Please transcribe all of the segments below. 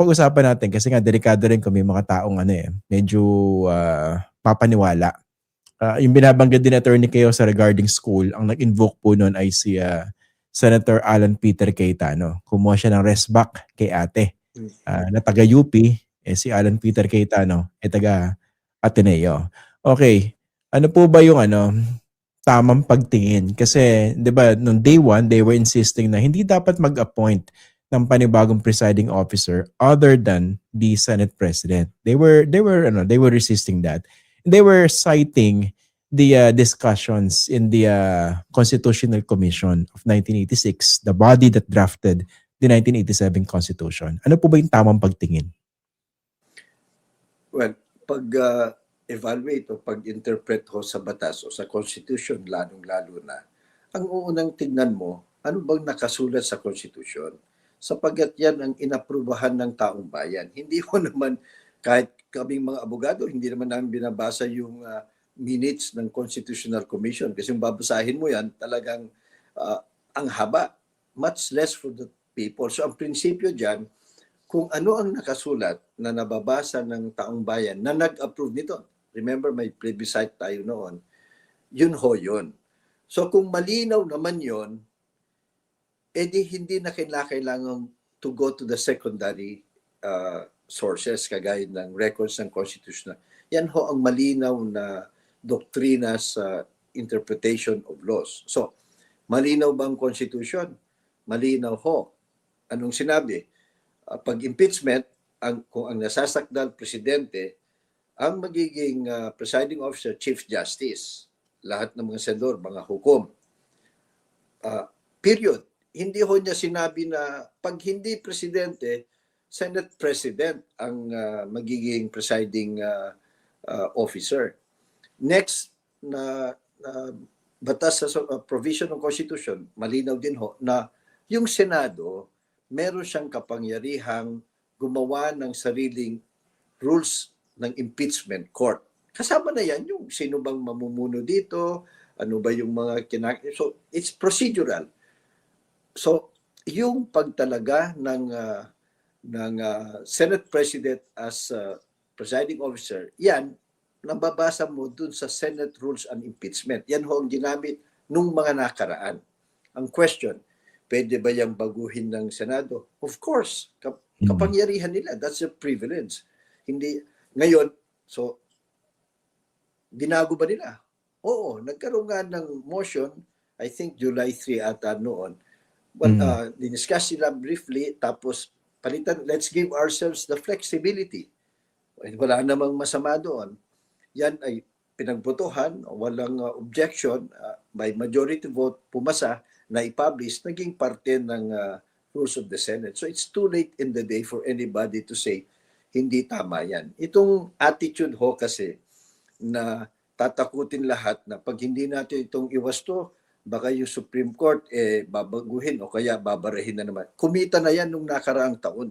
pag-usapan natin kasi nga delikado rin kung may mga taong medyo papaniwala. Yung binabanggit din Attorney Keo sa regarding school, ang nag-invoke po noon ay si Senator Alan Peter Cayetano. Kumuha siya ng rest back kay ate na taga-UP, si Alan Peter Cayetano taga Ateneo. Okay, ano po ba yung tamang pagtingin? Kasi 'di ba noong day one, they were insisting na hindi dapat mag-appoint ng panibagong presiding officer other than the Senate President. They were resisting that. They were citing the discussions in the Constitutional Commission of 1986, the body that drafted the 1987 Constitution. Ano po ba yung tamang pagtingin? Well, pag-evaluate o pag-interpret ho sa batas o sa Constitution, lalong-lalo na, ang unang tignan mo, ano bang nakasulat sa Constitution? Sapagkat yan ang inaprubahan ng taong bayan. Hindi ko naman, kahit kaming mga abogado, hindi naman namin binabasa yung minutes ng Constitutional Commission. Kasi yung babasahin mo yan, talagang ang haba. Much less for the people. So ang prinsipyo dyan, kung ano ang nakasulat na nababasa ng taong bayan na nag-approve nito. Remember, may plebiscite tayo noon. Yun ho yun. So kung malinaw naman yun, edi hindi na kailangan to go to the secondary sources kagaya ng records ng Constitution. Yan ho ang malinaw na doktrina sa interpretation of laws. So, malinaw ba ang Constitution? Malinaw ho. Anong sinabi? Pag impeachment, kung ang nasasakdal presidente, ang magiging presiding officer, Chief Justice, lahat ng mga senador, mga hukom. Period. Hindi ho niya sinabi na pag hindi presidente, Senate President ang magiging presiding officer. Next na batas sa provision ng Constitution, malinaw din ho na yung Senado, meron siyang kapangyarihang gumawa ng sariling rules ng impeachment court. Kasama na yan yung sino bang mamumuno dito, ano ba yung mga so it's procedural. So yung pagtalaga ng Senate President as presiding officer, yan nababasa mo dun sa Senate Rules on Impeachment. Yan ho ang ginamit nung mga nakaraan. Ang question, pwede ba yung baguhin ng Senado? Of course, kapangyarihan nila. That's a privilege. Hindi, ngayon, so, binago ba nila? Oo, nagkaroon nga ng motion, I think July 3 ata noon. Well, diniscuss sila briefly, tapos palitan, let's give ourselves the flexibility. Wala namang masama doon. Yan ay pinagbotohan, walang objection, by majority vote, pumasa, na i-publish, naging parte ng rules of the Senate. So it's too late in the day for anybody to say, hindi tama yan. Itong attitude ho kasi, na tatakutin lahat na pag hindi natin itong iwasto, baka yung Supreme Court babaguhin o kaya babarahin na naman. Kumita na yan nung nakaraang taon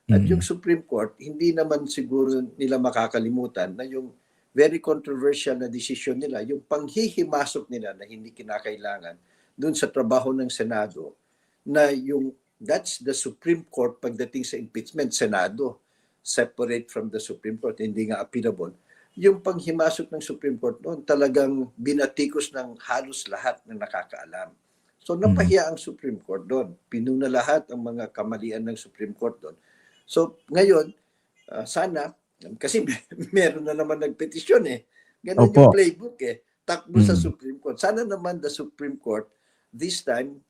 At yung Supreme Court, hindi naman siguro nila makakalimutan na yung very controversial na desisyon nila, yung panghihimasok nila na hindi kinakailangan dun sa trabaho ng Senado, na yung that's the Supreme Court pagdating sa impeachment, Senado, separate from the Supreme Court, hindi nga appealable. Yung panghimasok ng Supreme Court noon, talagang binatikos ng halos lahat ng nakakaalam. So napahiya ang Supreme Court doon. Pinuna lahat ang mga kamalian ng Supreme Court doon. So ngayon, sana, kasi meron na naman nagpetisyon Ganun yung playbook Takbo sa Supreme Court. Sana naman the Supreme Court this time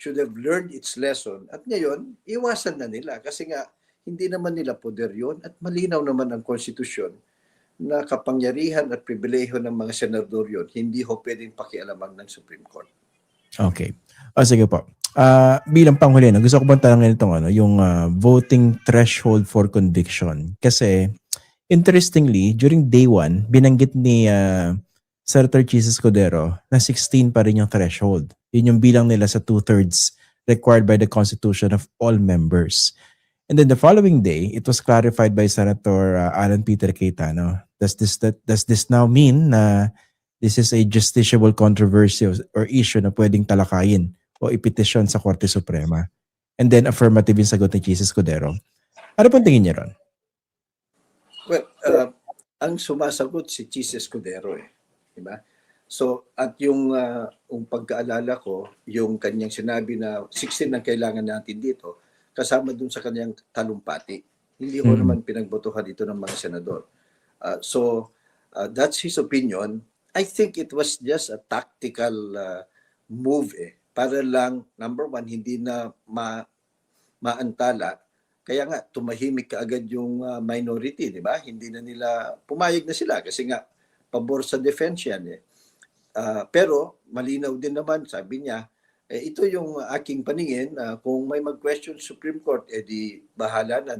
should have learned its lesson. At ngayon, iwasan na nila. Kasi nga, hindi naman nila poder yun. At malinaw naman ang konstitusyon na kapangyarihan at pribilehiyo ng mga senador yun, hindi ho pwedeng pakialaman ng Supreme Court. Okay. Sige po. Bilang panghuli, gusto ko bang tanongin itong yung voting threshold for conviction. Kasi, interestingly, during day 1, binanggit ni Senator Chis Escudero na 16 pa rin yung threshold. Yun yung bilang nila sa 2/3 required by the Constitution of all members. And then the following day, it was clarified by Senator Alan Peter Cayetano. Does this now mean na this is a justiciable controversy or issue na pwedeng talakayin o ipetisyon sa Korte Suprema? And then affirmative yung sagot ni Chis Escudero. Ano pong tingin niyo ron? Well, ang sumasagot si Chis Escudero di ba? So, at yung pagkaalala ko, yung kanyang sinabi na 16 ang kailangan natin dito, kasama dun sa kanyang talumpati. Hindi ko naman pinagbotohan ito ng mga senador. That's his opinion. I think it was just a tactical move para lang, number one, hindi na maantala. Kaya nga, tumahimik kaagad yung minority, di ba? Hindi na nila, pumayag na sila kasi nga, pabor sa defense yan pero malinaw din naman, sabi niya, ito yung aking paningin, kung may mag-question Supreme Court, di bahala na,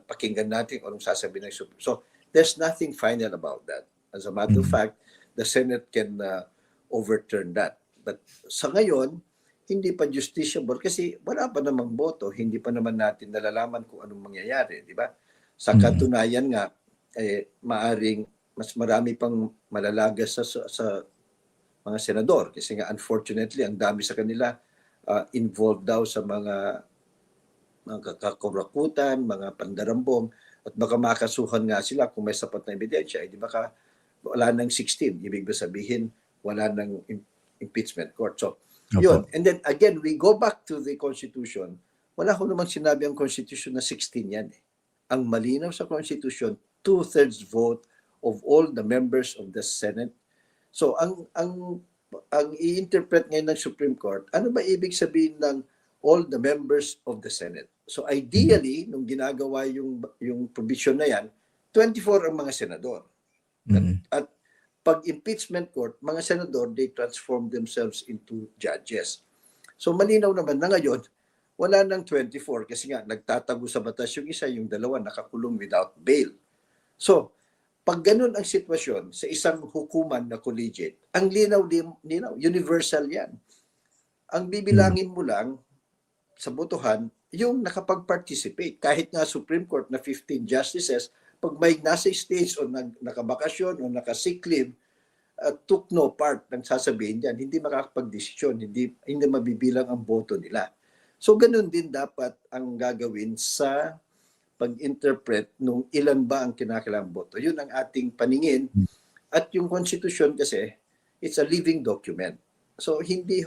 pakinggan natin kung anong sasabihin ng Supreme Court. So, there's nothing final about that. As a matter of fact, the Senate can overturn that. But sa ngayon, hindi pa justiciable kasi wala pa namang boto, hindi pa naman natin nalalaman kung anong mangyayari, di ba? Sa katunayan nga, maaring mas marami pang malalagas sa mga senador kasi nga unfortunately ang dami sa kanila involved daw sa mga kakurakutan, mga pandarambong at baka makasuhan nga sila kung may sapat na ebidensya, di baka wala nang 16, ibig sabihin wala nang impeachment court. So, yun. And then again, we go back to the Constitution. Wala ko namang sinabi ang Constitution na 16 yan Ang malinaw sa Constitution, 2/3 vote of all the members of the Senate. So ang i-interpret ngayon ng Supreme Court, ano ba ibig sabihin ng all the members of the Senate? So ideally, nung ginagawa yung provision na yan, 24 ang mga senador. At pag impeachment court, mga senador, they transform themselves into judges. So malinaw naman na ngayon, wala nang 24 kasi nga nagtatago sa batas yung isa, yung dalawa nakakulong without bail. So, pag ganun ang sitwasyon sa isang hukuman na collegiate, ang linaw, universal yan. Ang bibilangin mo lang sa botohan, yung nakapag-participate. Kahit nga Supreme Court na 15 justices, pag may nasa stage o nakabakasyon o naka-sick leave, took no part ng sasabihin yan, hindi makakapag-desisyon, hindi mabibilang ang boto nila. So ganun din dapat ang gagawin sa pag-interpret nung ilan ba ang kinakailangang boto. Yun ang ating paningin. At yung Constitution kasi, it's a living document. So hindi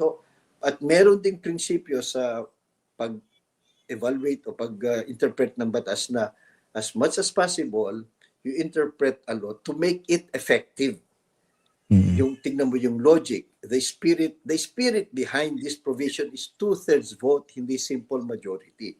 at meron ding prinsipyo sa pag-evaluate o pag-interpret ng batas na as much as possible, you interpret a law to make it effective. Yung tingnan mo yung logic, the spirit behind this provision is 2/3 vote, hindi simple majority.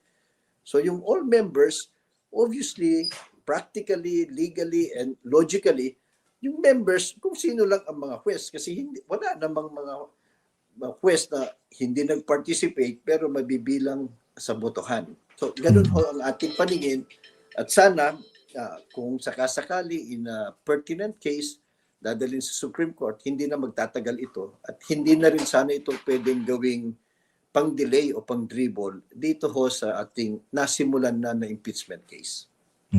So yung all members, obviously, practically, legally, and logically, yung members, kung sino lang ang mga huwes. Kasi wala namang mga huwes na hindi nag-participate pero mabibilang sa botohan. So, ganun ang ating paningin. At sana, kung sakasakali in a pertinent case, dadalhin sa Supreme Court, hindi na magtatagal ito. At hindi na rin sana ito pwedeng gawing pang-delay o pang-dribble dito sa ating nasimulan na impeachment case.